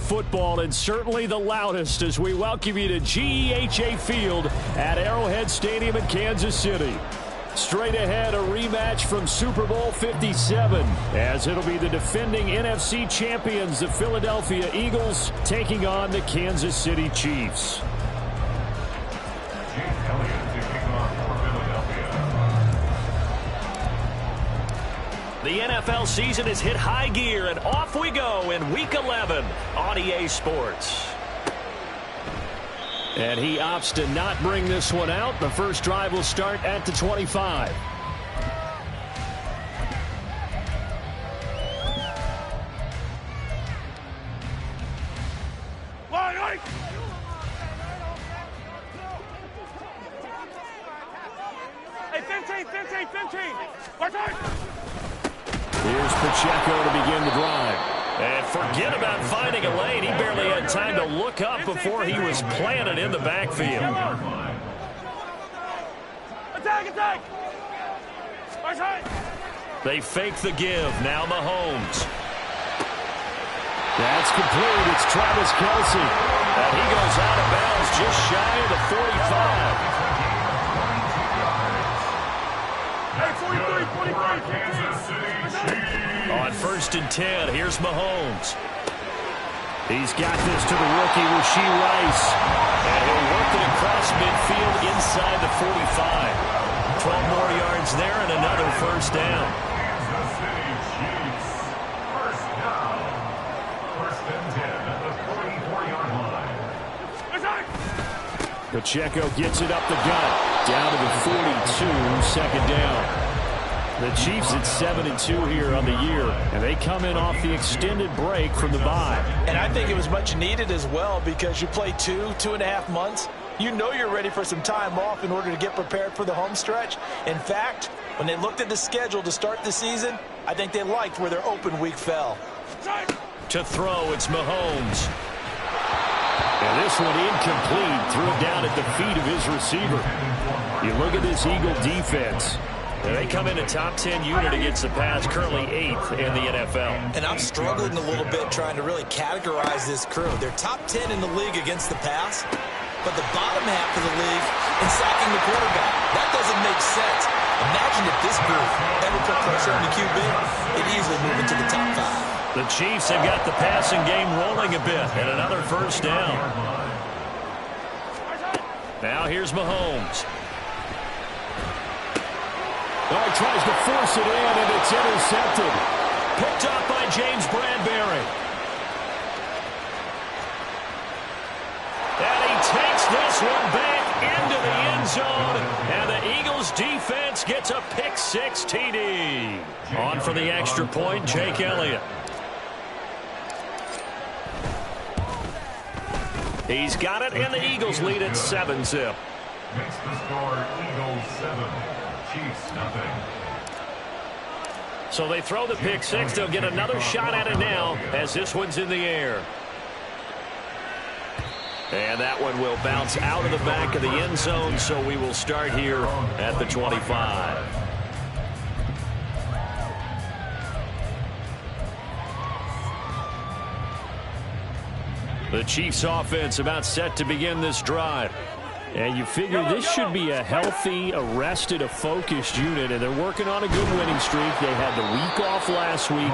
football and certainly the loudest as we welcome you to GEHA Field at Arrowhead Stadium in Kansas City. Straight ahead, a rematch from Super Bowl 57, as it'll be the defending NFC champions, the Philadelphia Eagles, taking on the Kansas City Chiefs. The NFL season has hit high gear, and off we go in Week 11 on EA Sports. And he opts to not bring this one out. The first drive will start at the 25. Hey, 15. Watch out! Here's Pacheco to begin the drive. And forget about finding a lane. He barely had time to look up before he was planted in the backfield. Attack! Watch out! They fake the give. Now Mahomes. That's complete. It's Travis Kelce. And he goes out of bounds just shy of the 45. Hey, 43. Kansas City Chiefs. On 1st and 10, here's Mahomes. He's got this to the rookie, Rashee Rice. And he'll work it across midfield inside the 45. 12 more yards there and another first down. Kansas City Chiefs. First down. 1st and 10 at the 44-yard line. Pacheco gets it up the gut. Down to the 42, second down. The Chiefs at 7-2 here on the year, and they come in off the extended break from the bye. And I think it was much needed as well, because you play 2.5 months. You know you're ready for some time off in order to get prepared for the home stretch. In fact, when they looked at the schedule to start the season, I think they liked where their open week fell. To throw, it's Mahomes. And this one incomplete. Threw it down at the feet of his receiver. You look at this Eagle defense. They come in a top 10 unit against the pass, currently 8th in the NFL. And I'm struggling a little bit trying to really categorize this crew. They're top 10 in the league against the pass, but the bottom half of the league in sacking the quarterback. That doesn't make sense. Imagine if this group ever put pressure on the QB, they'd easily move into the top 5. The Chiefs have got the passing game rolling a bit, and another first down. Now here's Mahomes. Oh, he tries to force it in, and it's intercepted. Picked up by James Bradbury. And he takes this one back into the end zone, and the Eagles defense gets a pick-6 TD. On for the extra point, Jake Elliott. He's got it, and the Eagles lead at 7-zip. Makes the score Eagles 7. Chiefs nothing. So they throw the pick-6. They'll get another shot at it now as this one's in the air. And that one will bounce out of the back of the end zone, so we will start here at the 25. The Chiefs offense about set to begin this drive. And you figure this should be a healthy, arrested, a focused unit, and they're working on a good winning streak. They had the week off last week.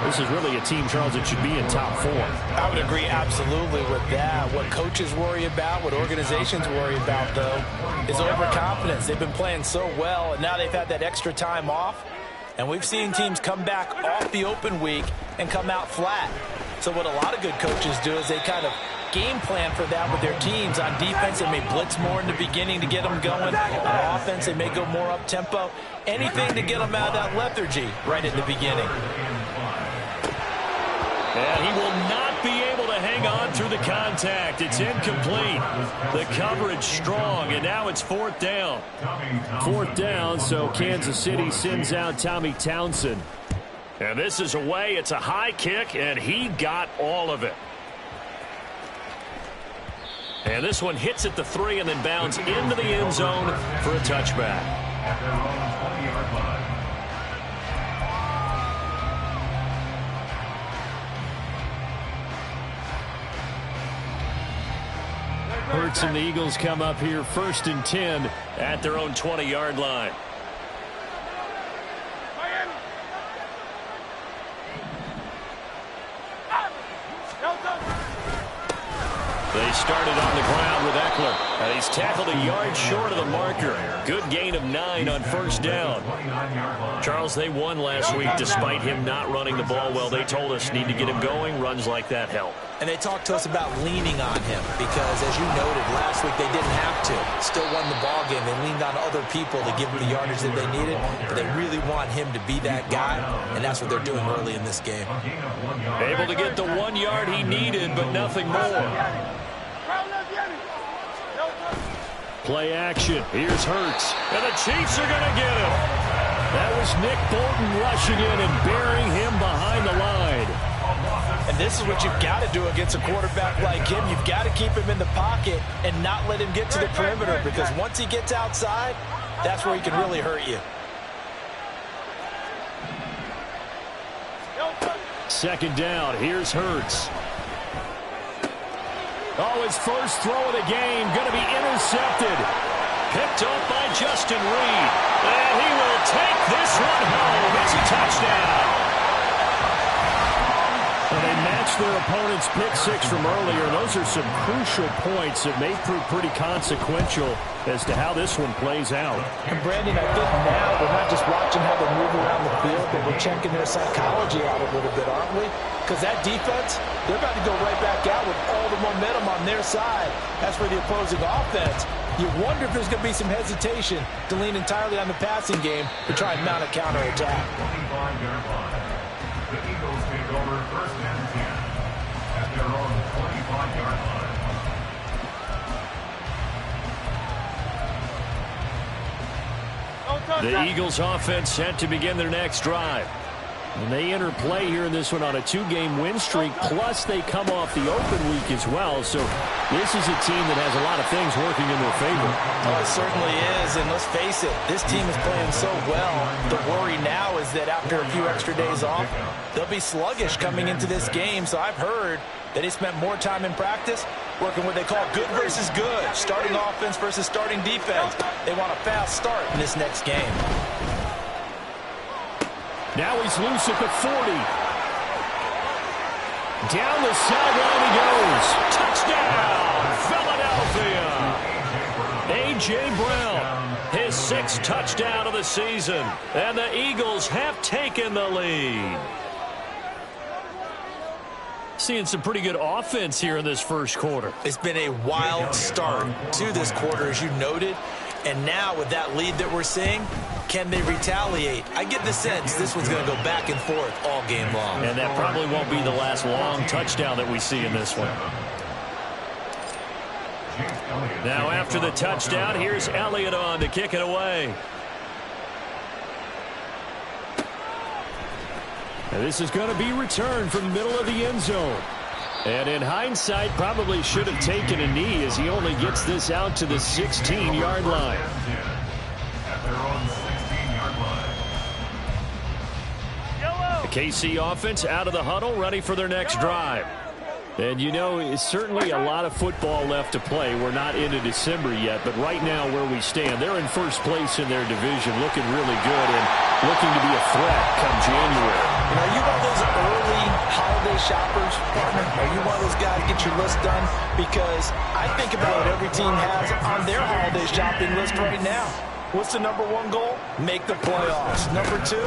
This is really a team, Charles, that should be in top 4. I would agree absolutely with that. What coaches worry about, what organizations worry about, though, is overconfidence. They've been playing so well, and now they've had that extra time off. And we've seen teams come back off the open week and come out flat. So what a lot of good coaches do is they kind of game plan for that with their teams. On defense, they may blitz more in the beginning to get them going. On offense, they may go more up-tempo. Anything to get them out of that lethargy right at the beginning. And he will not be able to hang on through the contact. It's incomplete. The coverage strong, and now it's 4th down. 4th down, so Kansas City sends out Tommy Townsend. And this is away. It's a high kick, and he got all of it. And this one hits at the 3 and then bounds into the end zone for a touchback. At their own 20-yard line. Hurts and the Eagles come up here 1st and 10 at their own 20-yard line. They started on the ground with Eckler, and he's tackled a yard short of the marker. Good gain of 9 on 1st down. Charles, they won last week despite him not running the ball well. They told us need to get him going. Runs like that help. And they talked to us about leaning on him because, as you noted, last week they didn't have to. Still won the ball game. They leaned on other people to give them the yardage that they needed, but they really want him to be that guy, and that's what they're doing early in this game. Able to get the 1 yard he needed, but nothing more. Play action. Here's Hurts, and the Chiefs are going to get him. That was Nick Bolton rushing in and burying him behind the line. And this is what you've got to do against a quarterback like him. You've got to keep him in the pocket and not let him get to the perimeter, because once he gets outside, that's where he can really hurt you. 2nd down. Here's Hurts. Oh, his first throw of the game going to be intercepted. Picked up by Justin Reed. And he will take this one home. It's a touchdown. Well, they matched their opponent's pick 6 from earlier. Those are some crucial points that may prove pretty consequential as to how this one plays out. And Brandon, I think now we're not just watching how they move around the field, but we're checking their psychology out a little bit, aren't we? Because that defense, they're about to go right back out with all the momentum on their side. That's for the opposing offense. You wonder if there's going to be some hesitation to lean entirely on the passing game to try and mount a counterattack. The Eagles take over 1st and 10 at their own 25-yard line. The Eagles offense set to begin their next drive. And they enter play here in this one on a 2-game win streak, plus they come off the open week as well. So this is a team that has a lot of things working in their favor. Oh, it certainly is, and let's face it, this team is playing so well. The worry now is that after a few extra days off, they'll be sluggish coming into this game. So I've heard that they spent more time in practice working what they call good versus good, starting offense versus starting defense. They want a fast start in this next game. Now he's loose at the 40. Down the sideline he goes. Touchdown, Philadelphia. A.J. Brown, his 6th touchdown of the season. And the Eagles have taken the lead. Seeing some pretty good offense here in this first quarter. It's been a wild start to this quarter, as you noted. And now with that lead that we're seeing, can they retaliate? I get the sense this one's going to go back and forth all game long. And that probably won't be the last long touchdown that we see in this one. Now after the touchdown, here's Elliott on to kick it away. And this is going to be returned from the middle of the end zone. And in hindsight, probably should have taken a knee as he only gets this out to the 16-yard line. The KC offense out of the huddle, ready for their next drive. And, you know, it's certainly a lot of football left to play. We're not into December yet, but right now where we stand, they're in first place in their division, looking really good and looking to be a threat come January. And are you one of those early holiday shoppers, partner? Are you one of those guys get your list done? Because I think about what every team has on their holiday shopping list right now. What's the number 1 goal? Make the playoffs. Number 2,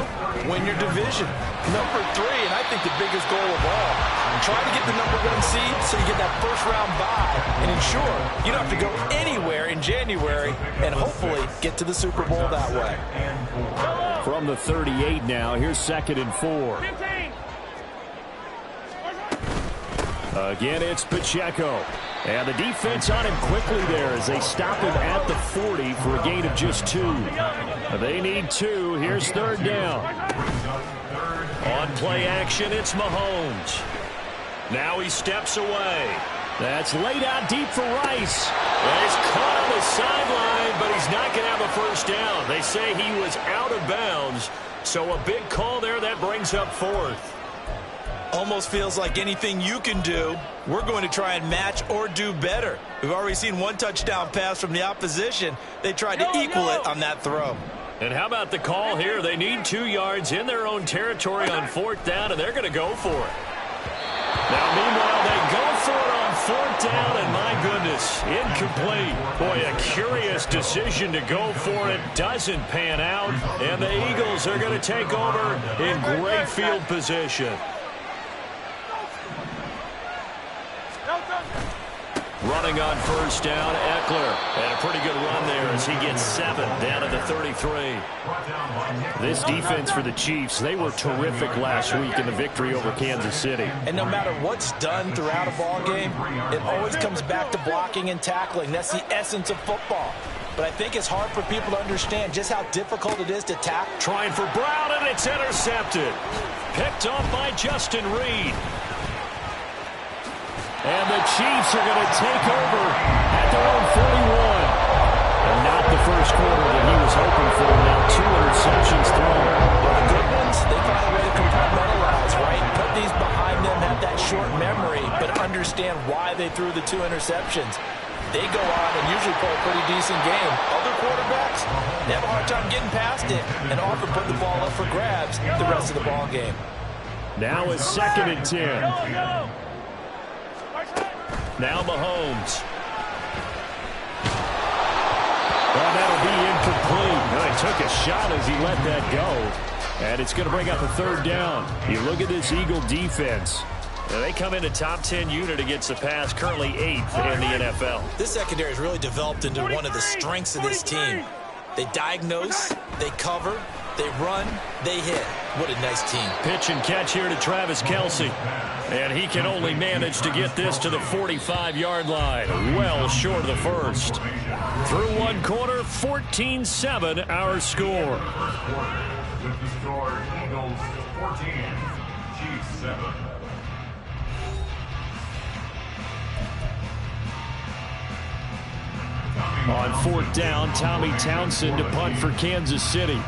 win your division. Number 3, and I think the biggest goal of all, try to get the number 1 seed so you get that first-round bye and ensure you don't have to go anywhere in January and hopefully get to the Super Bowl that way. From the 38 now, here's 2nd and 4. 15. Again, it's Pacheco. And the defense on him quickly there as they stop him at the 40 for a gain of just 2. They need 2. Here's 3rd down. On play action, it's Mahomes. Now he steps away. That's laid out deep for Rice. Well, he's caught on the sideline, but he's not going to have a first down. They say he was out of bounds. So a big call there that brings up 4th. Almost feels like anything you can do, we're going to try and match or do better. We've already seen one touchdown pass from the opposition. They tried to equal it on that throw. And how about the call here? They need 2 yards in their own territory on 4th down, and they're going to go for it. Now, meanwhile, they go for it on 4th down, and my goodness, incomplete. Boy, a curious decision to go for it. Doesn't pan out, and the Eagles are going to take over in great field position. Running on 1st down, Eckler. And a pretty good run there as he gets 7 down at the 33. This defense for the Chiefs, they were terrific last week in the victory over Kansas City. And no matter what's done throughout a ball game, it always comes back to blocking and tackling. That's the essence of football. But I think it's hard for people to understand just how difficult it is to tackle. Trying for Brown, and it's intercepted. Picked up by Justin Reed. And the Chiefs are going to take over at their own 41. And not the first quarter that he was hoping for. Now 2 interceptions thrown. Well, the good ones, they find a way to compartmentalize, right? Put these behind them, have that short memory, but understand why they threw the 2 interceptions. They go on and usually play a pretty decent game. Other quarterbacks, they have a hard time getting past it and often put the ball up for grabs the rest of the ball game. Now is 2nd and 10. Now Mahomes. Well, that'll be incomplete. Well, he took a shot as he let that go. And it's going to bring up a 3rd down. You look at this Eagle defense. They come in a top 10 unit against the pass, currently 8th in the NFL. This secondary has really developed into one of the strengths of this team. They diagnose, they cover, they run, they hit. What a nice team. Pitch and catch here to Travis Kelce. And he can only manage to get this to the 45-yard line. Well short of the first. Through 1 quarter, 14-7 our score. With the score, Eagles 14, Chiefs 7. On 4th down, Tommy Townsend to punt for Kansas City.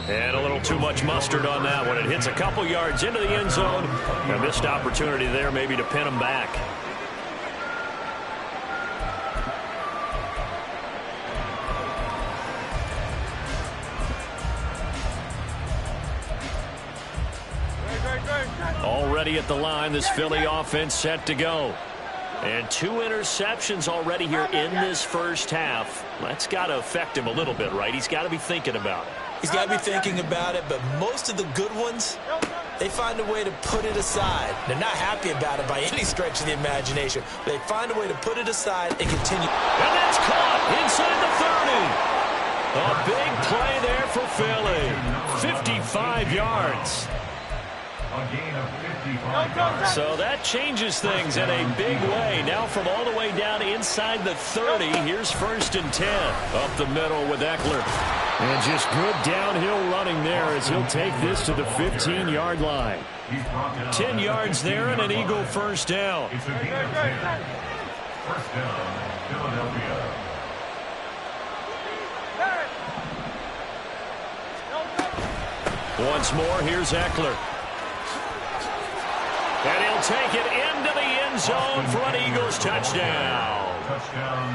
And a little too much mustard on that one. It hits a couple yards into the end zone. A missed opportunity there maybe to pin him back. Already at the line, this Philly offense set to go. And 2 interceptions already here in this first half. That's got to affect him a little bit, right? He's got to be thinking about it. He's got to be thinking about it, but most of the good ones, they find a way to put it aside. They're not happy about it by any stretch of the imagination. They find a way to put it aside and continue. And that's caught inside the 30. A big play there for Philly. 55 yards. A gain of 55 yards. So that changes things in a big way. Now from all the way down inside the 30, here's 1st and 10. Up the middle with Eckler. And just good downhill running there as he'll take this to the 15-yard line. 10 yards there and an Eagle 1st down. It's a gain of 10. 1st down, Philadelphia. Once more, here's Eckler. And he'll take it into the end zone for an Eagles touchdown.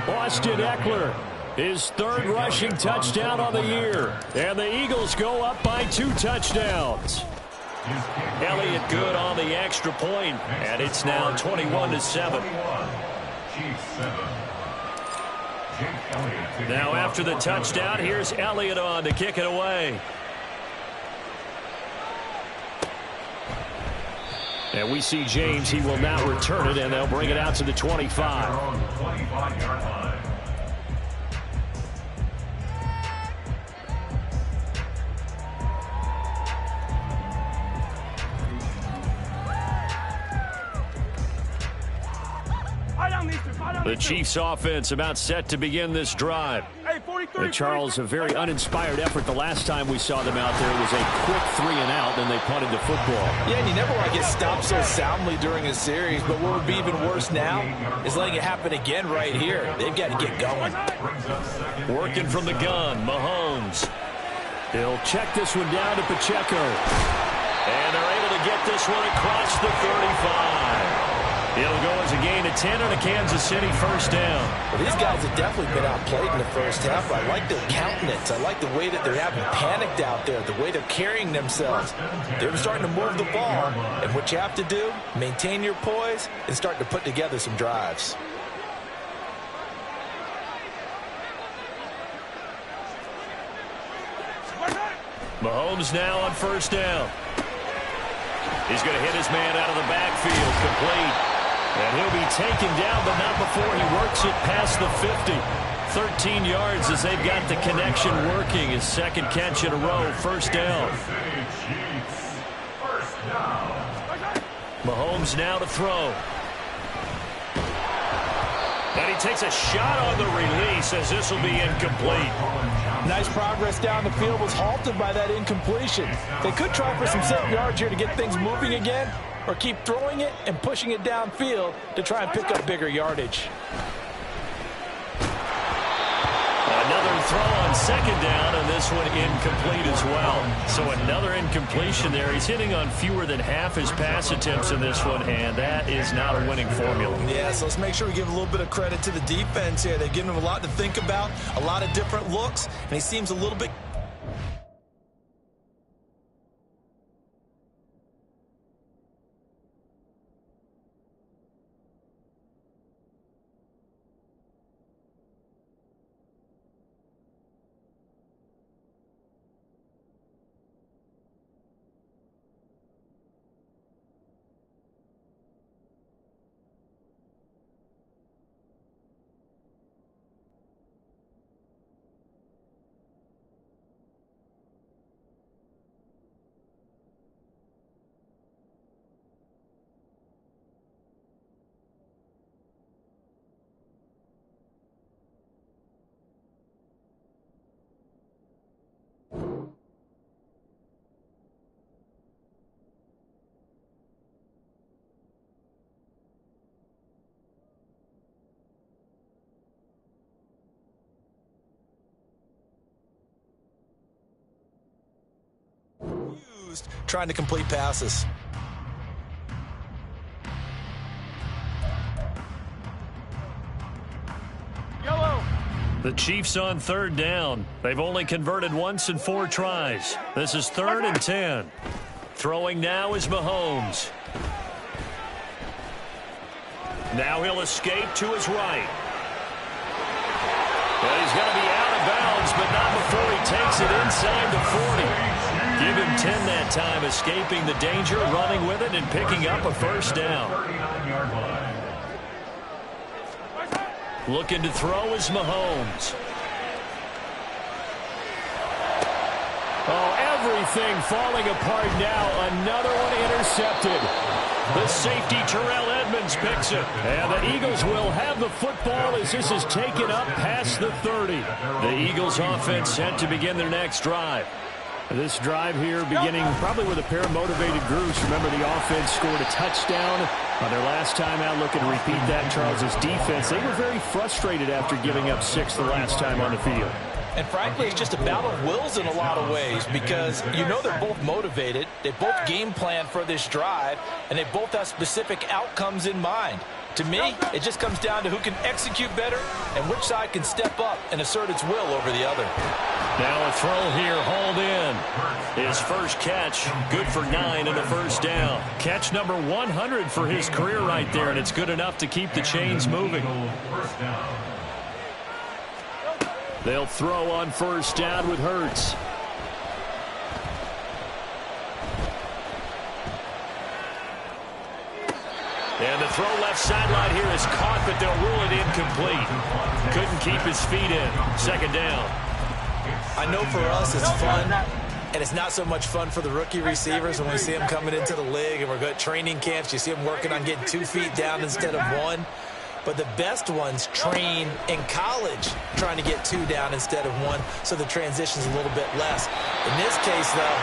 Austin Eckler, his 3rd rushing touchdown on the year. And the Eagles go up by 2 touchdowns. Elliott good on the extra point, and it's now 21-7. Now after the touchdown, here's Elliott on to kick it away. And we see James, he will now return it, and they'll bring it out to the 25. The Chiefs offense about set to begin this drive. Hey, 40 Charles, a very uninspired effort the last time we saw them out there. It was a quick 3 and out, then they punted the football. Yeah, and you never want to get stopped so soundly during a series, but what would be even worse now is letting it happen again right here. They've got to get going. Working from the gun, Mahomes. He'll check this one down to Pacheco. And they're able to get this one across the 35. It'll go as a gain of 10 on a Kansas City first down. Well, these guys have definitely been outplayed in the first half. I like their countenance. I like the way that they're having panicked out there, the way they're carrying themselves. They're starting to move the ball, and what you have to do, maintain your poise and start to put together some drives. Mahomes now on first down. He's going to hit his man out of the backfield, complete. And he'll be taken down, but not before he works it past the 50. 13 yards as they've got the connection working. His second catch in a row, first down. Mahomes now to throw. And he takes a shot on the release as this will be incomplete. Nice progress down the field, was halted by that incompletion. They could try for some 7 yards here to get things moving again, or keep throwing it and pushing it downfield to try and pick up bigger yardage. Another throw on second down, and this one incomplete as well. So another incompletion there. He's hitting on fewer than half his pass attempts in this one, and that is not a winning formula. Yeah, so let's make sure we give a little bit of credit to the defense here. They've given him a lot to think about, a lot of different looks, and he seems a little bit... trying to complete passes. Yellow. The Chiefs on third down. They've only converted once in 4 tries. This is 3rd and 10. Throwing now is Mahomes. Now he'll escape to his right. And he's going to be out of bounds, but not before he takes it inside the 40. Give him 10 that time, escaping the danger, running with it, and picking up a first down. Looking to throw is Mahomes. Oh, everything falling apart now. Another one intercepted. The safety, Terrell Edmonds, picks it. And the Eagles will have the football as this is taken up past the 30. The Eagles offense set to begin their next drive. This drive here beginning probably with a pair of motivated groups. Remember, the offense scored a touchdown on their last time out. Looking to repeat that. Charles's defense, they were very frustrated after giving up 6 the last time on the field. And frankly, it's just a battle of wills in a lot of ways because you know they're both motivated. They both game plan for this drive, and they both have specific outcomes in mind. To me, it just comes down to who can execute better and which side can step up and assert its will over the other. Now a throw here, hauled in. His first catch, good for 9 and a first down. Catch number 100 for his career right there, and it's good enough to keep the chains moving. They'll throw on first down with Hurts. And the throw left sideline here is caught, but they'll rule it incomplete. Couldn't keep his feet in. Second down. I know for us it's fun, and it's not so much fun for the rookie receivers when we see them coming into the league and we're going to training camps. You see them working on getting 2 feet down instead of 1. but the best ones train in college trying to get 2 down instead of 1, so the transition's a little bit less. In this case, though,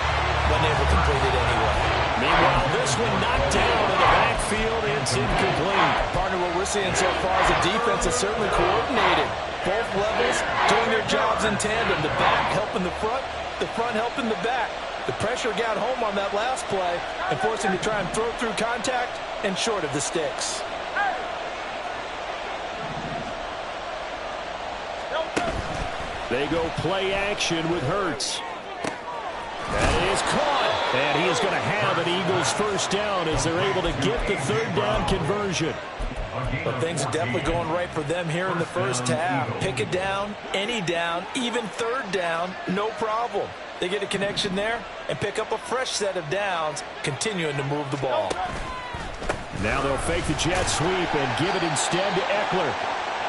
wasn't able to complete it anyway. Meanwhile, this one knocked down in the backfield. It's incomplete. Partner, what we're seeing so far is the defense is certainly coordinated. Both levels doing their jobs in tandem. The back helping the front helping the back. The pressure got home on that last play and forced him to try and throw through contact and short of the sticks. They go play action with Hurts. That is caught. And he is going to have an Eagles first down as they're able to get the 3rd down conversion. But things are definitely going right for them here in the first half. Pick it down, any down, even 3rd down, no problem. They get a connection there and pick up a fresh set of downs, continuing to move the ball. Now they'll fake the jet sweep and give it instead to Eckler.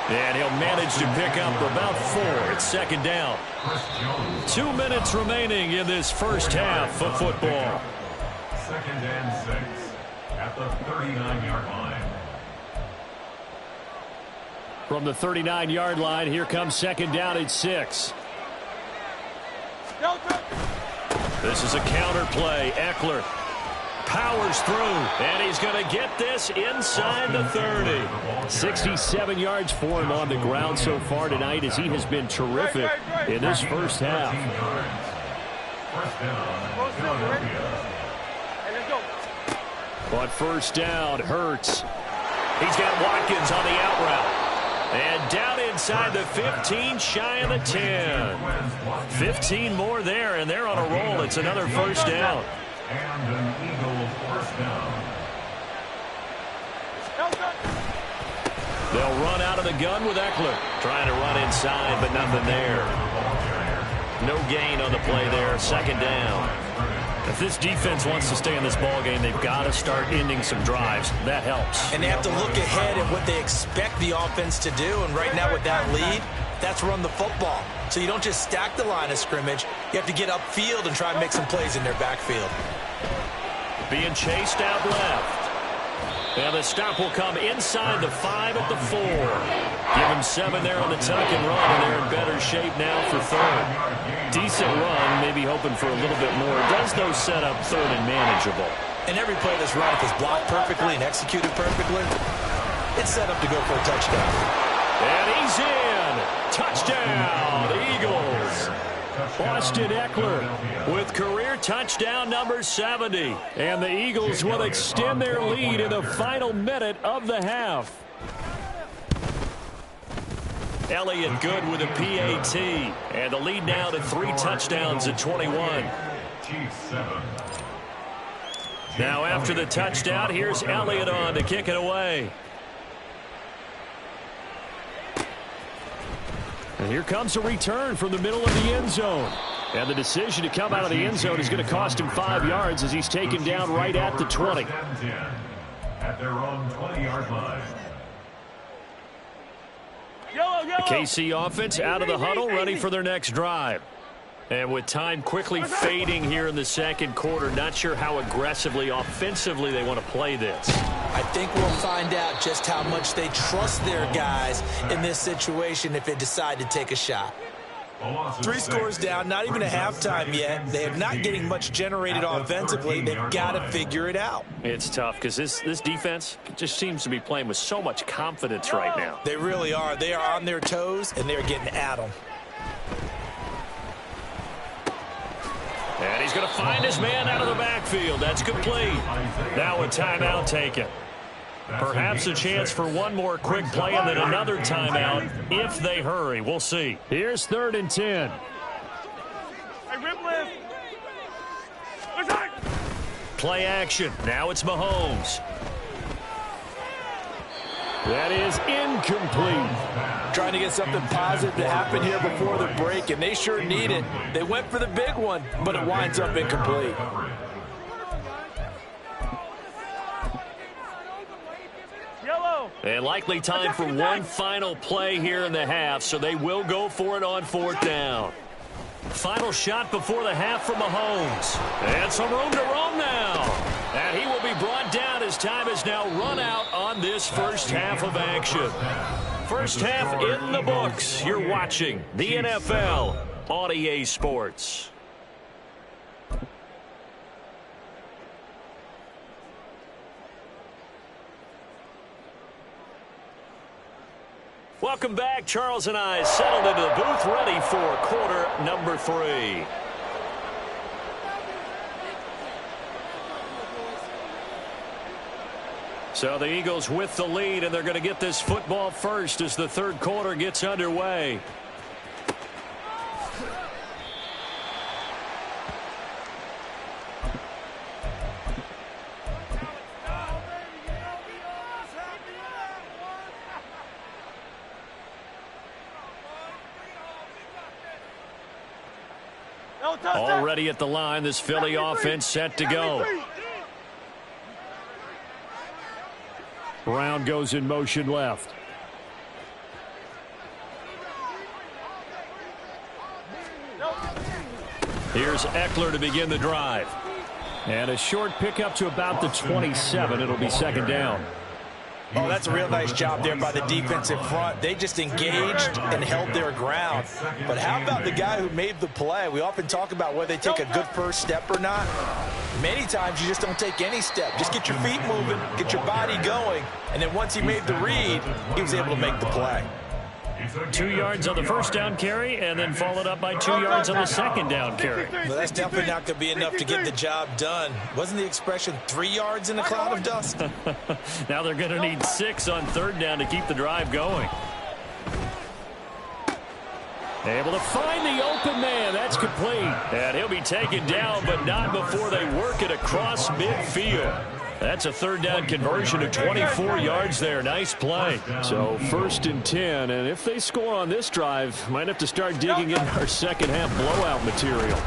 And he'll manage to pick up about 4. It's 2nd down. 2 minutes remaining in this first half of football. 2nd and 6 at the 39-yard line. From the 39-yard line, here comes 2nd down at 6. This is a counter play. Eckler powers through, and he's going to get this inside the 30. 67 yards for him on the ground so far tonight as he has been terrific in this first half. But first down, Hurts. He's got Watkins on the out route. And down inside the 15, shy of the 10. 15 more there, and they're on a roll. It's another first down. And an Eagle first down. They'll run out of the gun with Eckler. Trying to run inside, but nothing there. No gain on the play there. 2nd down. If this defense wants to stay in this ballgame, they've got to start ending some drives. That helps. And they have to look ahead at what they expect the offense to do. And right now with that lead, that's run the football. So you don't just stack the line of scrimmage. You have to get upfield and try and make some plays in their backfield. Being chased out left. And the stop will come inside the 5 at the 4. Give him 7 there on the tuck and run, and they're in better shape now for 3rd. Decent run, maybe hoping for a little bit more. Does those set up 3rd and manageable. And every play that's run, if it's blocked perfectly and executed perfectly, it's set up to go for a touchdown. And he's in. Touchdown, Eagles. Austin Eckler with career touchdown number 70. And the Eagles will extend their lead in the final minute of the half. Elliott good with a PAT. And the lead now to 3 touchdowns at 21. Now after the touchdown, here's Elliott on to kick it away. And here comes a return from the middle of the end zone. And the decision to come out of the end zone is going to cost him 5 yards as he's taken down right at the 20. At their own 20-yard line. The KC offense out of the huddle, ready for their next drive. And with time quickly fading here in the 2nd quarter, not sure how aggressively, offensively they want to play this. I think we'll find out just how much they trust their guys in this situation if they decide to take a shot. 3 scores down, not even a halftime yet. They are not getting much generated offensively. They've got to figure it out. It's tough because this defense just seems to be playing with so much confidence right now. They really are. They are on their toes, and they're getting at them. And he's going to find his man out of the backfield. That's complete. Now a timeout taken. Perhaps a chance for one more quick play and then another timeout if they hurry. We'll see. Here's 3rd and 10. Play action. Now it's Mahomes. That is incomplete. Trying to get something positive to happen here before the break, and they sure need it. They went for the big one, but it winds up incomplete. And likely time for one final play here in the half, so they will go for it on 4th down. Final shot before the half from Mahomes. And some room to roam now. And he will be brought down as time is now run out on this first half of action. First half in the books. You're watching the NFL on EA Sports. Welcome back. Charles and I settled into the booth ready for quarter number 3. So the Eagles with the lead, and they're going to get this football first as the third quarter gets underway. Already at the line, this Philly offense set to go. Brown goes in motion left. Here's Eckler to begin the drive. And a short pickup to about the 27. It'll be second down. Oh, that's a real nice job there by the defensive front. They just engaged and held their ground. But how about the guy who made the play? We often talk about whether they take a good first step or not. Many times you just don't take any step. Just get your feet moving, get your body going, and then once he made the read, he was able to make the play. 2 yards on the first down carry, and then followed up by 2 yards on the second down carry. Well, that's definitely not going to be enough to get the job done. Wasn't the expression 3 yards in a cloud of dust? Now they're going to need 6 on third down to keep the drive going. Able to find the open man. That's complete. And he'll be taken down, but not before they work it across midfield. That's a third down conversion of 24 yards there. Nice play. So first and 10, and if they score on this drive, might have to start digging in our second half blowout material.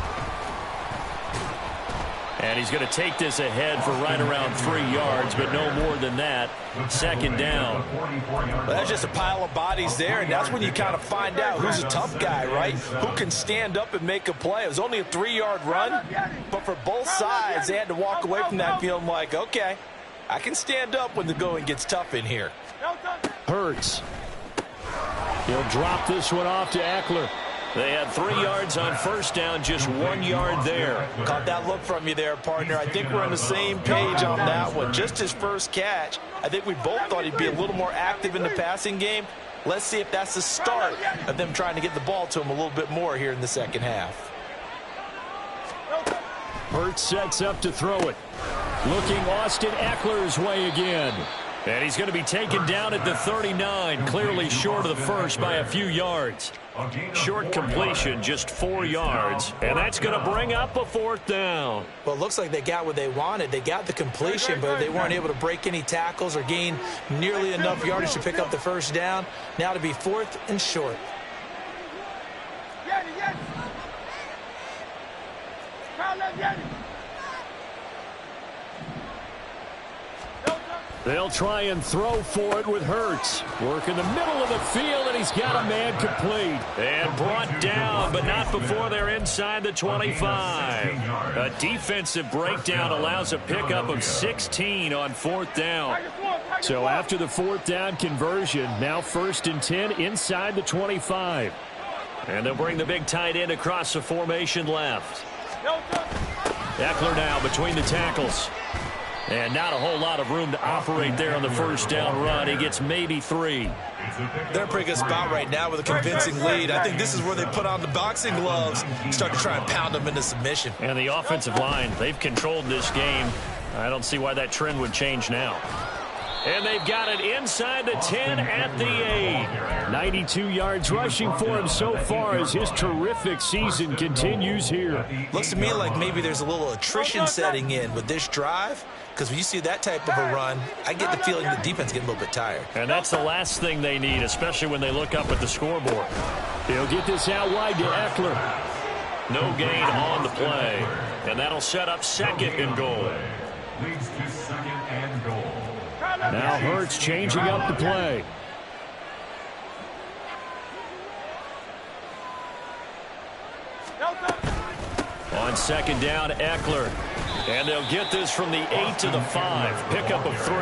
And he's going to take this ahead for right around 3 yards, but no more than that. Second down. Well, that's just a pile of bodies there, and that's when you kind of find out who's a tough guy, right? Who can stand up and make a play. It was only a 3-yard run, but for both sides, they had to walk away from that feeling like, okay, I can stand up when the going gets tough in here. Hurts. He'll drop this one off to Eckler. They had 3 yards on first down, just 1 yard there. Caught that look from you there, partner. I think we're on the same page on that one. Just his first catch. I think we both thought he'd be a little more active in the passing game. Let's see if that's the start of them trying to get the ball to him a little bit more here in the second half. Hurts sets up to throw it. Looking Austin Eckler's way again. And he's going to be taken down at the 39, clearly short of the first by a few yards. Short completion, just 4 yards, and that's going to bring up a fourth down. Well, it looks like they got what they wanted. They got the completion, but they weren't able to break any tackles or gain nearly enough yardage to pick up the first down. Now to be fourth and short. They'll try and throw for it with Hurts. Work in the middle of the field, and he's got a man complete. And brought down, but not before they're inside the 25. A defensive breakdown allows a pickup of 16 on fourth down. So after the fourth down conversion, now first and 10 inside the 25. And they'll bring the big tight end across the formation left. Eckler now between the tackles. And not a whole lot of room to operate there on the first down run. He gets maybe 3. They're in a pretty good spot right now with a convincing lead. I think this is where they put on the boxing gloves and start to try and pound them into submission. And the offensive line, they've controlled this game. I don't see why that trend would change now. And they've got it inside the 10 at the 8. 92 yards rushing for him so far as his terrific season continues here. Looks to me like maybe there's a little attrition setting in with this drive, because when you see that type of a run, I get the feeling the defense getting a little bit tired. And that's the last thing they need, especially when they look up at the scoreboard. He'll get this out wide to Eckler. No gain on the play. And that'll set up second and goal. Leads to second and goal. Now Hurts changing up the play. On second down, Eckler. And they'll get this from the 8 to the 5. Pickup of 3.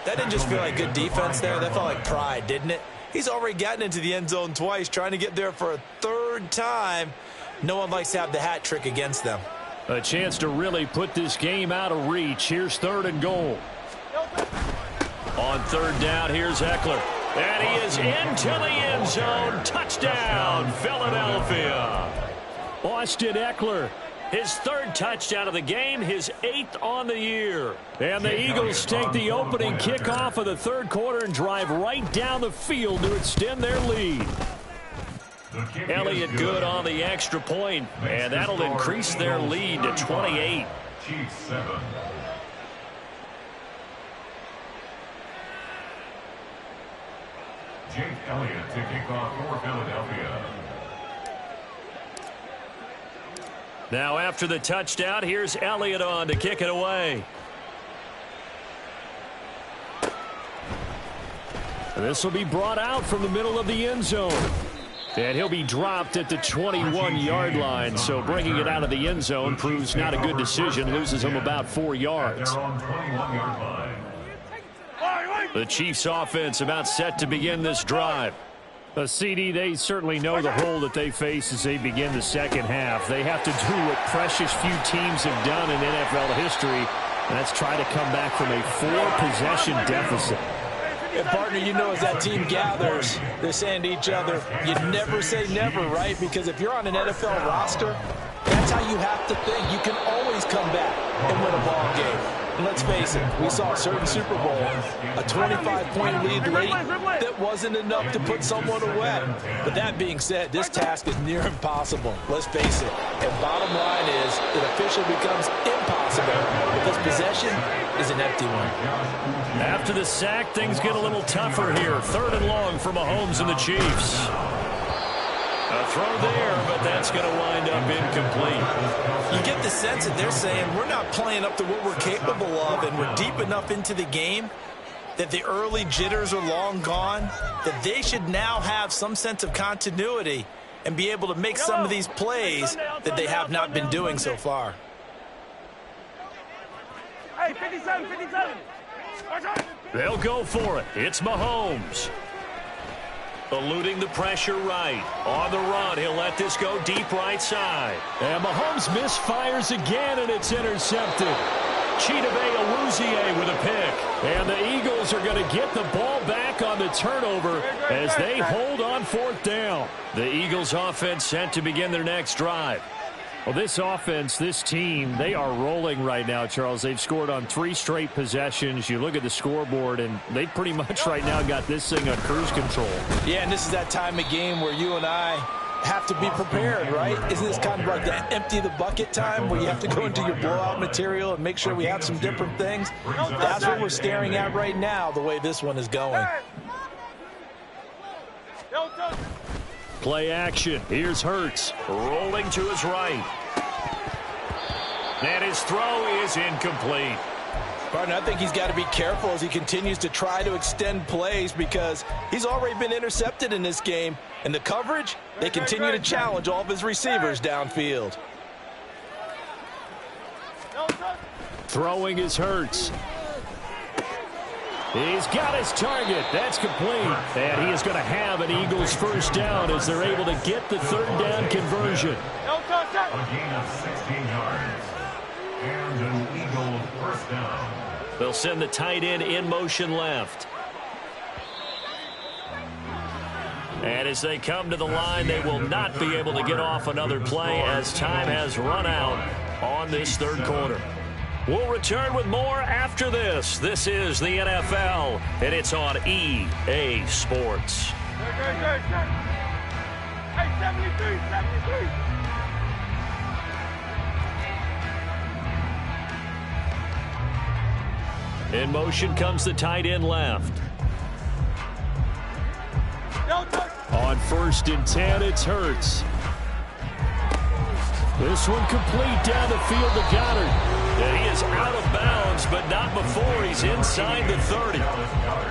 That didn't just feel like good defense there. That felt like pride, didn't it? He's already gotten into the end zone twice, trying to get there for a third time. No one likes to have the hat trick against them. A chance to really put this game out of reach. Here's 3rd and goal. On 3rd down, here's Eckler. And he is into the end zone. Touchdown, Philadelphia. Austin Eckler, his 3rd touchdown of the game, his 8th on the year. And the Eagles take the opening kickoff of the 3rd quarter and drive right down the field to extend their lead. Elliott good on the extra point, and that'll increase their lead to 28. Chiefs 7. Jake Elliott to kick off for Philadelphia. Now after the touchdown, here's Elliott on to kick it away. This will be brought out from the middle of the end zone. And he'll be dropped at the 21-yard line, so bringing it out of the end zone proves not a good decision, loses him about 4 yards. The Chiefs offense about set to begin this drive. CD, they certainly know the hole that they face as they begin the second half. They have to do what precious few teams have done in NFL history, and that's try to come back from a 4-possession deficit. And partner, you know, as that team gathers, they're saying to each other, you never say never, right? Because if you're on an NFL roster, that's how you have to think. You can always come back and win a ball game. And let's face it, we saw a certain Super Bowl, a 25-point lead late that wasn't enough to put someone away. But that being said, this task is near impossible. Let's face it. And bottom line is, it officially becomes impossible because possession is an empty one. After the sack, things get a little tougher here. 3rd and long for Mahomes and the Chiefs. A throw there, but that's going to wind up incomplete. You get the sense that they're saying we're not playing up to what we're capable of, and we're deep enough into the game that the early jitters are long gone, that they should now have some sense of continuity and be able to make some of these plays that they have not been doing so far. Hey, 57, 57. They'll go for it. It's Mahomes. Eluding the pressure right. On the run, he'll let this go deep right side. And Mahomes misfires again, and it's intercepted. Chidobe Awuzie with a pick. And the Eagles are going to get the ball back on the turnover as they hold on 4th down. The Eagles offense set to begin their next drive. Well, this offense, this team, they are rolling right now, Charles. They've scored on 3 straight possessions. You look at the scoreboard, and they pretty much right now got this thing on cruise control. Yeah, and this is that time of game where you and I have to be prepared, right? Isn't this kind of like the empty the bucket time where you have to go into your blowout material and make sure we have some different things? That's what we're staring at right now, the way this one is going. Play action. Here's Hurts rolling to his right. And his throw is incomplete. Partner, I think he's got to be careful as he continues to try to extend plays because he's already been intercepted in this game. And the coverage, they continue to challenge all of his receivers downfield. Throwing is Hurts. He's got his target. That's complete. And he is going to have an Eagles first down as they're able to get the 3rd down conversion. A gain of 16 yards. And an Eagle first down. They'll send the tight end in motion left. And as they come to the line, they will not be able to get off another play as time has run out on this 3rd quarter. We'll return with more after this. This is the NFL, and it's on EA Sports. Hey, 73, 73. In motion comes the tight end left. On 1st and 10, it's Hurts. This one complete down the field to Goddard. And he is out of bounds, but not before he's inside the 30.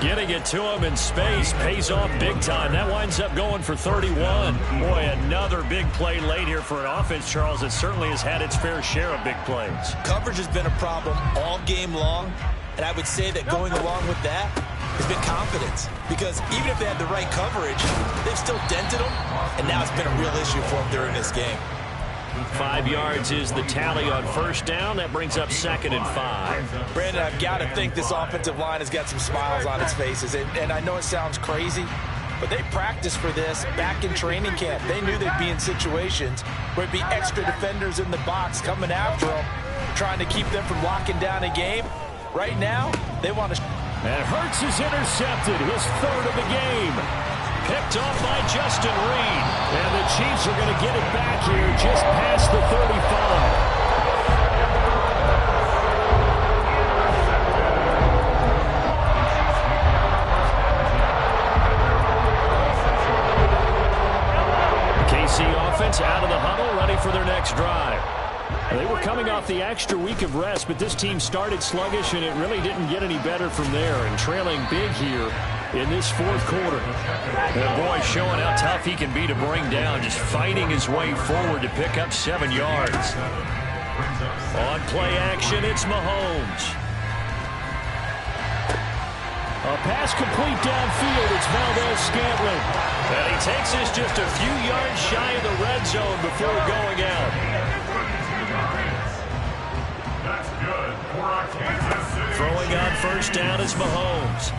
Getting it to him in space pays off big time. That winds up going for 31. Boy, another big play late here for an offense, Charles, that certainly has had its fair share of big plays. Coverage has been a problem all game long, and I would say that going along with that has been confidence. Because even if they had the right coverage, they've still dented them, and now it's been a real issue for them during this game. 5 yards is the tally on first down. That brings up 2nd and 5. Brandon, I've got to think this offensive line has got some smiles on its faces. And I know it sounds crazy, but they practiced for this back in training camp. They knew they'd be in situations where it'd be extra defenders in the box coming after them, trying to keep them from locking down a game. Right now, they want to... And Hurts is intercepted, his 3rd of the game. Picked off by Justin Reed. And the Chiefs are going to get it back here just past the 35. KC offense out of the huddle, ready for their next drive. They were coming off the extra week of rest, but this team started sluggish, and it really didn't get any better from there. And trailing big here in this 4th quarter. And boy, showing how tough he can be to bring down, just fighting his way forward to pick up 7 yards. On play action, it's Mahomes. A pass complete downfield, it's Valdez-Scantling. And he takes this just a few yards shy of the red zone before going out. That's good for a Kansas City. Throwing on first down is Mahomes.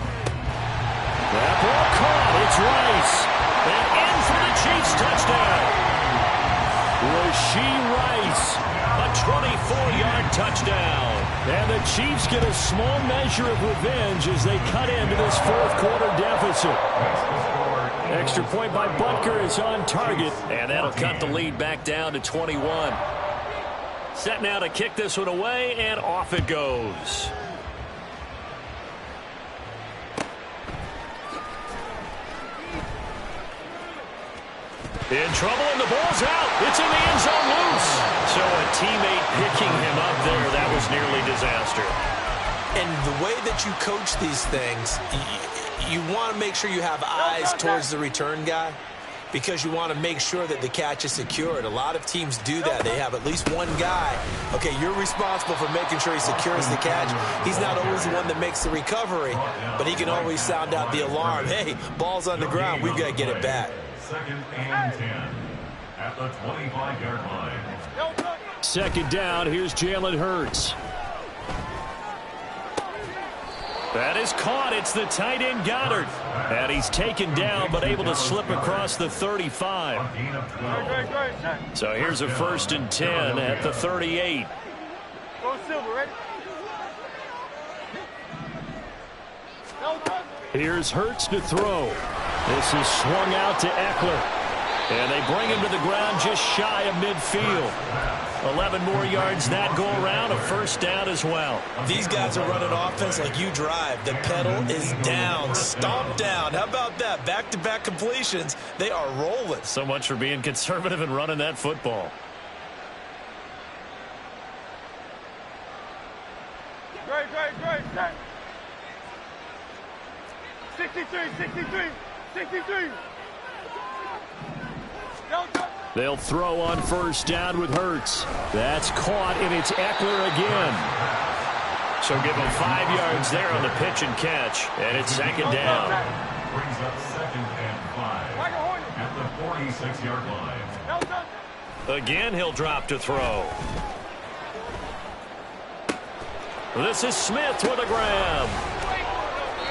That ball caught. It's Rice. And in for the Chiefs touchdown. Rashee Rice, a 24-yard touchdown. And the Chiefs get a small measure of revenge as they cut into this 4th quarter deficit. Extra point by Butker is on target, and that'll cut the lead back down to 21. Set now to kick this one away, and off it goes. In trouble, and the ball's out. It's in the end zone loose. So a teammate picking him up there, that was nearly disaster. And the way that you coach these things, you want to make sure you have eyes towards the return guy, because you want to make sure that the catch is secured. A lot of teams do that. They have at least one guy. Okay, you're responsible for making sure he secures the catch. He's not always the one that makes the recovery, but he can always sound out the alarm. Hey, ball's on the ground. We've got to get it back. 2nd and 10 at the 25-yard line. 2nd down, here's Jalen Hurts. That is caught. It's the tight end Goddard. And he's taken down, but able to slip across the 35. So here's a 1st and 10 at the 38. Go Silver, ready? Here's Hurts to throw. This is swung out to Eckler. And they bring him to the ground just shy of midfield. 11 more yards that go around, a 1st down as well. These guys are running offense like you drive. The pedal is down, stomped down. How about that? Back-to-back completions. They are rolling. So much for being conservative and running that football. Great. 63. They'll throw on first down with Hurts. That's caught, and it's Eckler again. So give him 5 yards there on the pitch and catch, and it's 2nd down. Brings up 2nd and 5 at the 46-yard line. Again, he'll drop to throw. This is Smith with a grab.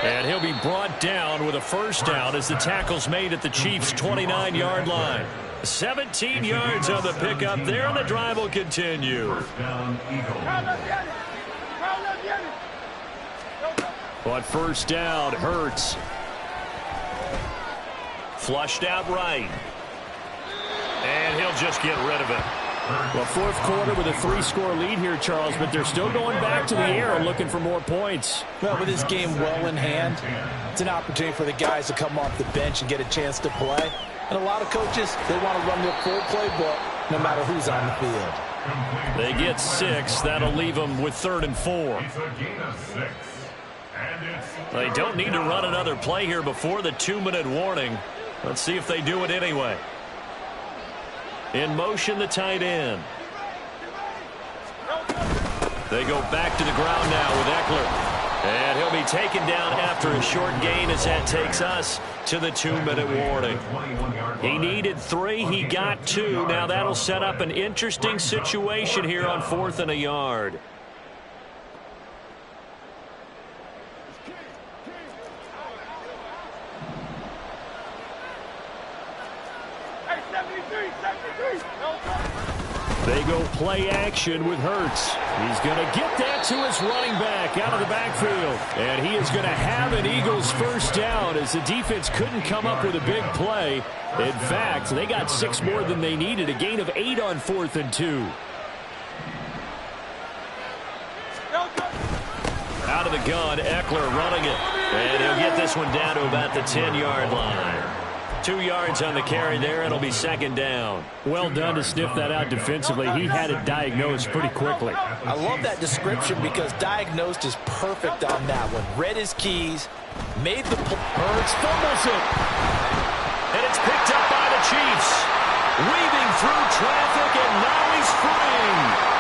And he'll be brought down with a 1st down as the tackle's made at the Chiefs' 29-yard line. 17 yards on the pickup there, and the drive will continue. 1st down, Eagles. But 1st down, Hurts. Flushed out right. And he'll just get rid of it. Well, 4th quarter with a 3-score lead here, Charles, but they're still going back to the air and looking for more points. Well, with this game well in hand, it's an opportunity for the guys to come off the bench and get a chance to play. And a lot of coaches, they want to run their full playbook no matter who's on the field. They get 6. That'll leave them with 3rd and 4. It's a gain of 6. And it's They don't need to run another play here before the 2-minute warning. Let's see if they do it anyway. In motion, the tight end. They go back to the ground now with Eckler. And he'll be taken down after a short gain as that takes us to the 2-minute warning. He needed 3. He got 2. Now that'll set up an interesting situation here on 4th and a yard. Hey, 73, 73. They go play action with Hurts. He's going to get that to his running back out of the backfield. And he is going to have an Eagles first down as the defense couldn't come up with a big play. In fact, they got 6 more than they needed, a gain of 8 on 4th and 2. Out of the gun, Eckler running it. And he'll get this one down to about the 10-yard line. 2 yards on the carry there. It'll be 2nd down. Well done to sniff that out defensively. He had it diagnosed pretty quickly. I love that description because diagnosed is perfect on that one. Read his keys, made the play. Hurts fumbles it. And it's picked up by the Chiefs. Weaving through traffic, and now he's free.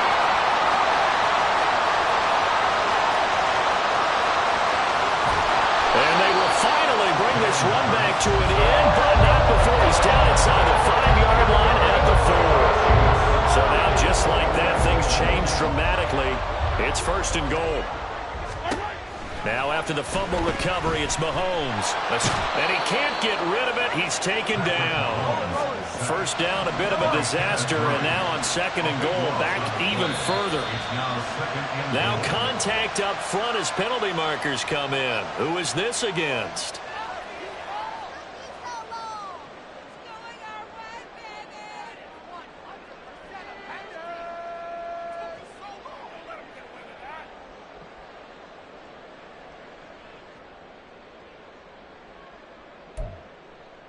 And they will finally bring this run back to an end, but not before he's down inside the 5-yard line at the 4. So now, just like that, things change dramatically. It's 1st and goal. Now, after the fumble recovery, it's Mahomes. And he can't get rid of it. He's taken down. First down, a bit of a disaster, and now on 2nd and goal, back even further. Now contact up front as penalty markers come in. Who is this against?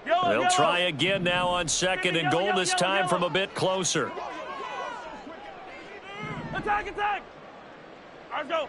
They'll try again now on 2nd and goal, this time from a bit closer. Attack, attack. Let's go.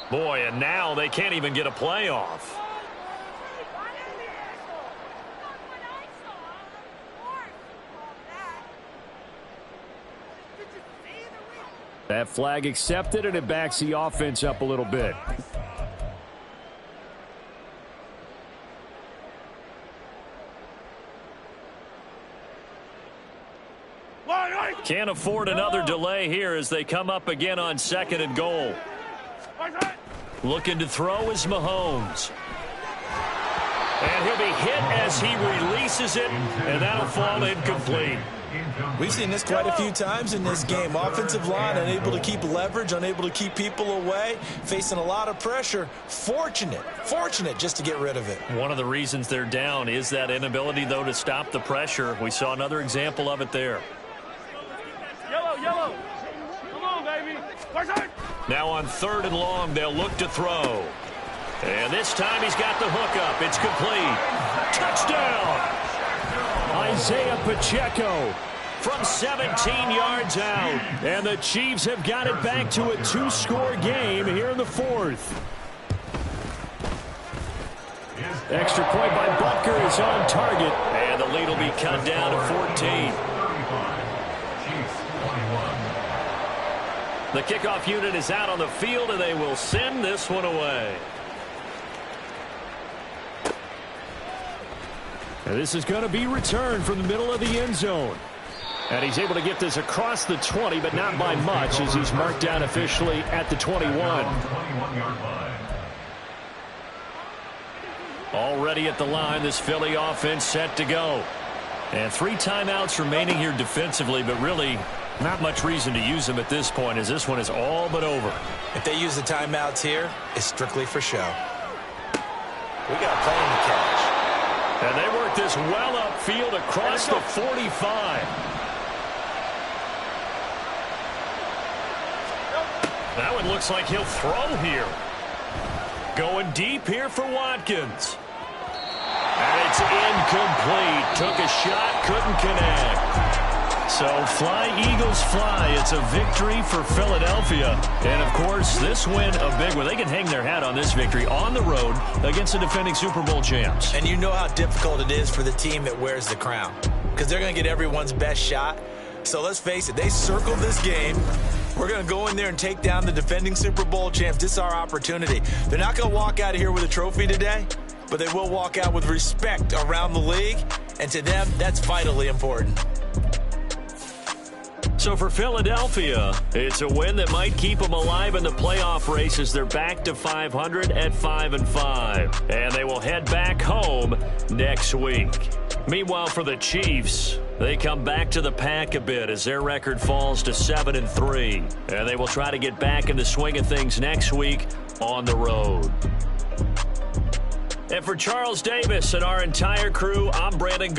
Boy, and now they can't even get a play off. That flag accepted, and it backs the offense up a little bit. Can't afford another delay here as they come up again on 2nd and goal. Looking to throw is Mahomes. And he'll be hit as he releases it, and that'll fall incomplete. We've seen this quite a few times in this game. Offensive line unable to keep leverage, unable to keep people away, facing a lot of pressure. Fortunate just to get rid of it. One of the reasons they're down is that inability, though, to stop the pressure. We saw another example of it there. Yellow. Come on, baby. Now on 3rd and long, they'll look to throw. And this time he's got the hook up. It's complete. Touchdown! Isaiah Pacheco from 17 yards out. And the Chiefs have got it back to a 2-score game here in the 4th. Extra point by Butker is on target. And the lead will be cut down to 14. The kickoff unit is out on the field, and they will send this one away. And this is going to be returned from the middle of the end zone. And he's able to get this across the 20, but not by much, as he's marked down officially at the 21. Already at the line, this Philly offense set to go. And 3 timeouts remaining here defensively, but really Not much reason to use them at this point, as this one is all but over. If they use the timeouts here, it's strictly for show. We got a play in the catch. And they work this well upfield across the 45. That one looks like he'll throw here. Going deep here for Watkins. And it's incomplete. Took a shot, couldn't connect. So fly, Eagles, fly. It's a victory for Philadelphia. And, of course, this win a big one. They can hang their hat on this victory on the road against the defending Super Bowl champs. And you know how difficult it is for the team that wears the crown, because they're going to get everyone's best shot. So let's face it, they circled this game. We're going to go in there and take down the defending Super Bowl champs. This is our opportunity. They're not going to walk out of here with a trophy today, but they will walk out with respect around the league. And to them, that's vitally important. So for Philadelphia, it's a win that might keep them alive in the playoff races. They're back to 500 at 5-5. And they will head back home next week. Meanwhile, for the Chiefs, they come back to the pack a bit as their record falls to 7-3. And they will try to get back in the swing of things next week on the road. And for Charles Davis and our entire crew, I'm Brandon